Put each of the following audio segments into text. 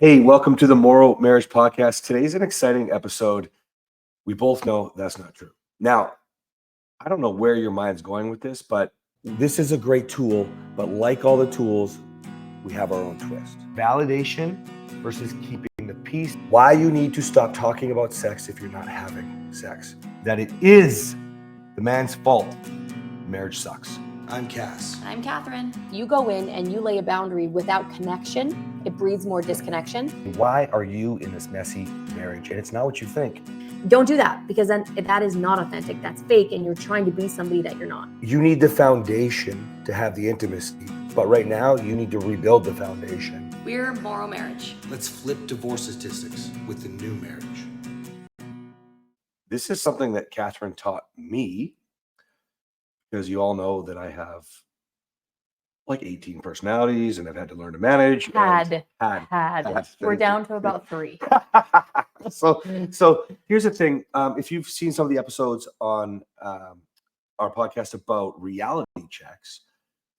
Hey, welcome to the Morrow Marriage Podcast. Today's an exciting episode. We both know that's not true. Now, I don't know where your mind's going with this, but this is a great tool. But like all the tools, we have our own twist. Validation versus keeping the peace. Why you need to stop talking about sex if you're not having sex. That it is the man's fault. Marriage sucks. I'm Cass. I'm Kathryn. You go in and you lay a boundary without connection. It breeds more disconnection. Why are you in this messy marriage? And it's not what you think. Don't do that, because then that is not authentic. That's fake, and you're trying to be somebody that you're not. You need the foundation to have the intimacy. But right now, you need to rebuild the foundation. We're Morrow Marriage. Let's flip divorce statistics with the new marriage. This is something that Kathryn taught me, because you all know that I have like 18 personalities and I've had to learn to manage. Had. We're down to about 3. So here's the thing. If you've seen some of the episodes on our podcast about reality checks,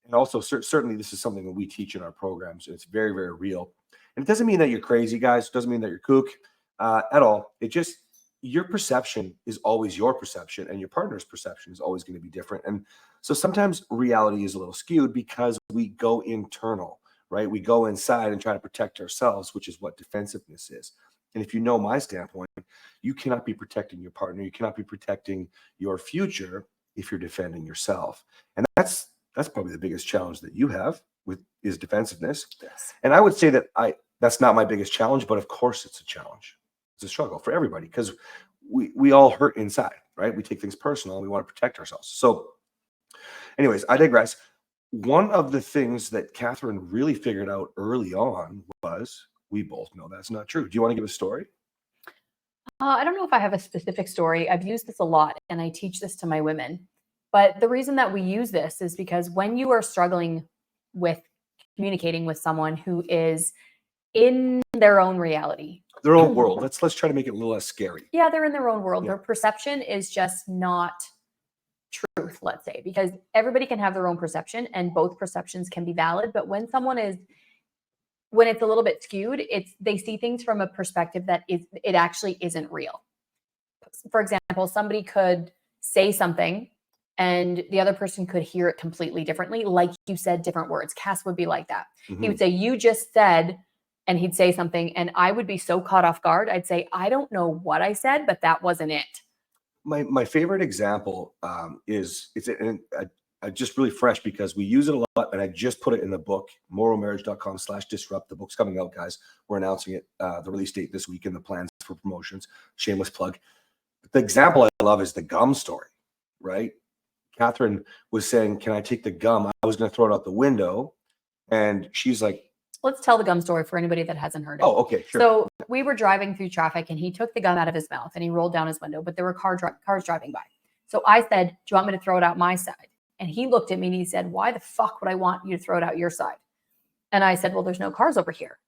and also certainly this is something that we teach in our programs. It's very, very real. And it doesn't mean that you're crazy, guys. It doesn't mean that you're kook at all. It just, your perception is always your perception, and your partner's perception is always going to be different. And so sometimes reality is a little skewed because we go internal, right? We go inside and try to protect ourselves, which is what defensiveness is. And if you know my standpoint, you cannot be protecting your partner. You cannot be protecting your future if you're defending yourself. And that's probably the biggest challenge that you have is defensiveness. Yes. And I would say that that's not my biggest challenge, but of course it's a challenge. It's a struggle for everybody because we all hurt inside, right? We take things personal and we want to protect ourselves. So anyways, I digress. One of the things that Kathryn really figured out early on was we both know that's not true. Do you want to give a story? I don't know if I have a specific story. I've used this a lot, and I teach this to my women. But the reason that we use this is because when you are struggling with communicating with someone who is in their own reality, Their own world. Let's try to make it a little less scary. Yeah, they're in their own world. Yeah. Their perception is just not truth, let's say, because everybody can have their own perception and both perceptions can be valid. But when it's a little bit skewed, they see things from a perspective that it actually isn't real. For example, somebody could say something and the other person could hear it completely differently. Like you said, different words. Cass would be like that. Mm-hmm. He would say, "You just said," and he'd say something, and I would be so caught off guard. I'd say, "I don't know what I said, but that wasn't it." My favorite example is just really fresh because we use it a lot, and I just put it in the book, MorrowMarriage.com/disrupt. The book's coming out, guys. We're announcing it, the release date this week, and the plans for promotions. Shameless plug. The example I love is the gum story, right? Kathryn was saying, "Can I take the gum?" I was going to throw it out the window, and she's like, Let's tell the gum story for anybody that hasn't heard it. "Oh, okay, sure." So we were driving through traffic and he took the gum out of his mouth and he rolled down his window, but there were cars driving by. So I said, "Do you want me to throw it out my side?" And he looked at me and he said, "Why the fuck would I want you to throw it out your side?" And I said, "Well, there's no cars over here."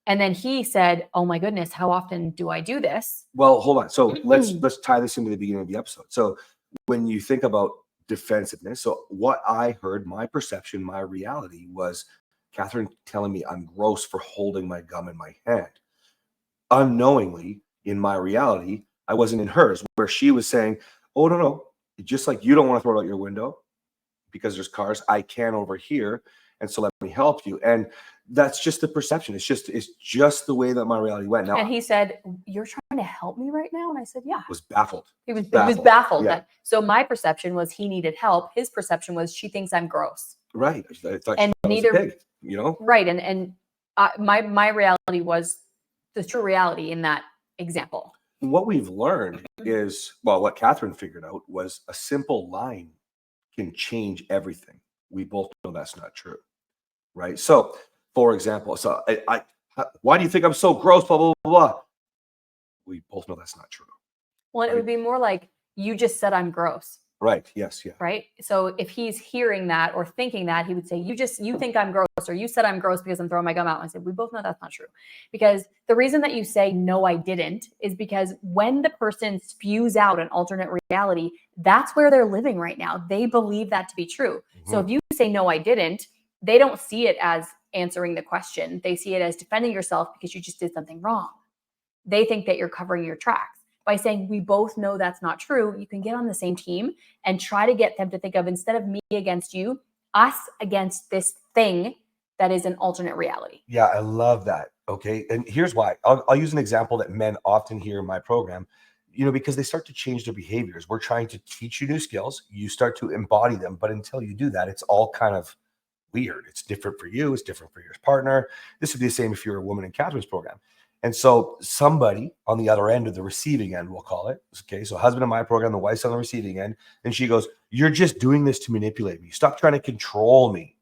And then he said, "Oh my goodness, how often do I do this?" Well, hold on. So let's tie this into the beginning of the episode. So when you think about defensiveness, so what I heard, my perception, my reality was Kathryn telling me I'm gross for holding my gum in my hand. Unknowingly, in my reality, I wasn't in hers, where she was saying, "Oh, no. Just like you don't want to throw it out your window because there's cars, I can over here. And so let me help you." And that's just the perception. It's just the way that my reality went. Now, And he said, "You're trying to help me right now?" And I said, "Yeah." was baffled. He was baffled. Yeah. So my perception was he needed help. His perception was she thinks I'm gross. Right. I thought And she neither- was a pig, you know? Right. And my reality was the true reality in that example. What we've learned is, well, what Kathryn figured out was a simple line can change everything. We both know that's not true, right? So, for example, why do you think I'm so gross, blah, blah, blah, blah? We both know that's not true. Well, it would be more like, "You just said I'm gross." Right. Yes. Yeah. Right. So if he's hearing that or thinking that, he would say, you think I'm gross, or you said I'm gross because I'm throwing my gum out. And I said, we both know that's not true. Because the reason that you say, "No, I didn't," is because when the person spews out an alternate reality, that's where they're living right now. They believe that to be true. So if you say, "No, I didn't," they don't see it as answering the question. They see it as defending yourself because you just did something wrong. They think that you're covering your tracks. By saying we both know that's not true, you can get on the same team and try to get them to think of, instead of me against you, us against this thing that is an alternate reality. Yeah, I love that. Okay. And here's why. I'll use an example that men often hear in my program, because they start to change their behaviors. We're trying to teach you new skills. You start to embody them. But until you do that, it's all kind of weird. It's different for you. It's different for your partner. This would be the same if you're a woman in Kathryn's program. And so somebody on the other end of the receiving end, we'll call it. Okay. So husband in my program, the wife's on the receiving end. And she goes, "You're just doing this to manipulate me. Stop trying to control me."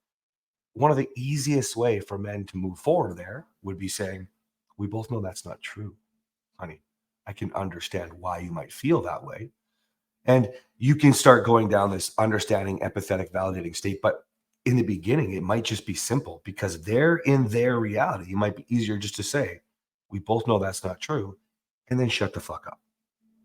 One of the easiest way for men to move forward there would be saying, "We both know that's not true, honey. I can understand why you might feel that way." And you can start going down this understanding, empathetic, validating state. But in the beginning, it might just be simple because they're in their reality. It might be easier just to say, "We both know that's not true," and then shut the fuck up.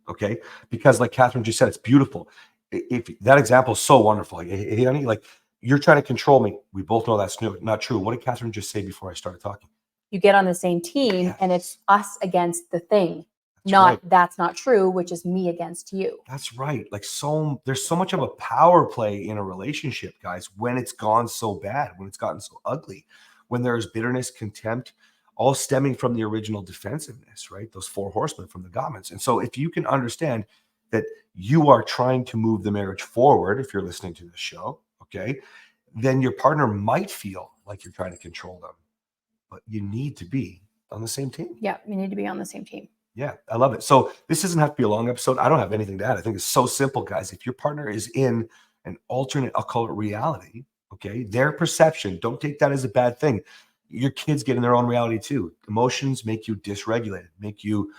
Okay. Because like Kathryn just said, it's beautiful. If that example is so wonderful. Like, hey, honey, like, you're trying to control me. We both know that's not true. What did Kathryn just say before I started talking? You get on the same team, Yes. and it's us against the thing, That's not right. that's not true, which is me against you. That's right. Like, there's so much of a power play in a relationship, guys, when it's gone so bad, when it's gotten so ugly, when there's bitterness, contempt, all stemming from the original defensiveness, right? Those 4 horsemen from the Gottmans. And so if you can understand that you are trying to move the marriage forward, if you're listening to this show, okay, then your partner might feel like you're trying to control them, but you need to be on the same team. Yeah, you need to be on the same team. Yeah, I love it. So this doesn't have to be a long episode. I don't have anything to add. I think it's so simple, guys. If your partner is in an alternate, I'll call it reality, okay, their perception, don't take that as a bad thing. Your kids get in their own reality too. Emotions make you dysregulated, make you,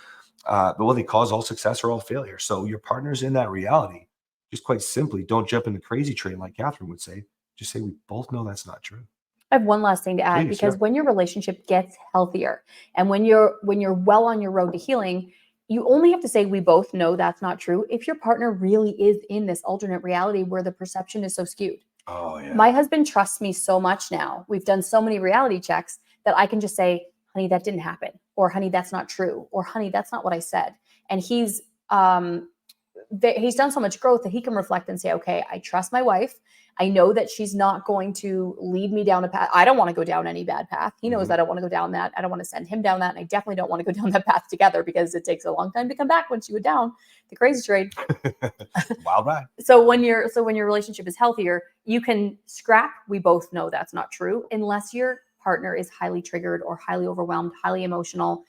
they cause all success or all failure. So your partner's in that reality. Just quite simply, don't jump in the crazy train like Kathryn would say. Just say, "We both know that's not true." I have one last thing to add, Please, because yeah. when your relationship gets healthier and when you're well on your road to healing, you only have to say we both know that's not true if your partner really is in this alternate reality where the perception is so skewed. Oh, yeah. My husband trusts me so much now. We've done so many reality checks that I can just say, "Honey, that didn't happen," or "Honey, that's not true," or "Honey, that's not what I said." And he's done so much growth that he can reflect and say, "Okay, I trust my wife. I know that she's not going to lead me down a path. I don't want to go down any bad path. He knows I don't want to go down that. I don't want to send him down that. And I definitely don't want to go down that path together because it takes a long time to come back once you go down the crazy train." Wild ride. So when your relationship is healthier, you can scrap "we both know that's not true" unless your partner is highly triggered or highly overwhelmed, highly emotional,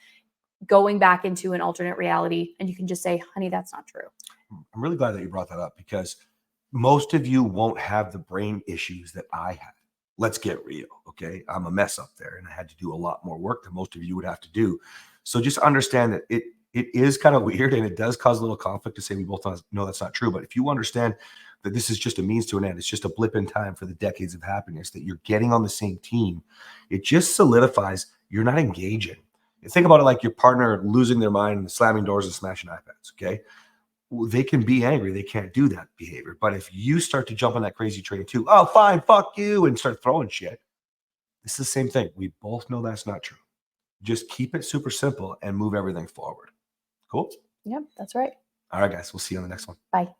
going back into an alternate reality. And you can just say, "Honey, that's not true." I'm really glad that you brought that up because most of you won't have the brain issues that I had. Let's get real, okay? I'm a mess up there and I had to do a lot more work than most of you would have to do. So just understand that it is kind of weird and it does cause a little conflict to say we both know that's not true. But if you understand that this is just a means to an end, it's just a blip in time for the decades of happiness, that you're getting on the same team, it just solidifies you're not engaging. Think about it like your partner losing their mind and slamming doors and smashing iPads, okay? They can be angry. They can't do that behavior. But if you start to jump on that crazy train too, "Oh, fine, fuck you," and start throwing shit, it's the same thing. We both know that's not true. Just keep it super simple and move everything forward. Cool? Yep, that's right. All right, guys. We'll see you on the next one. Bye.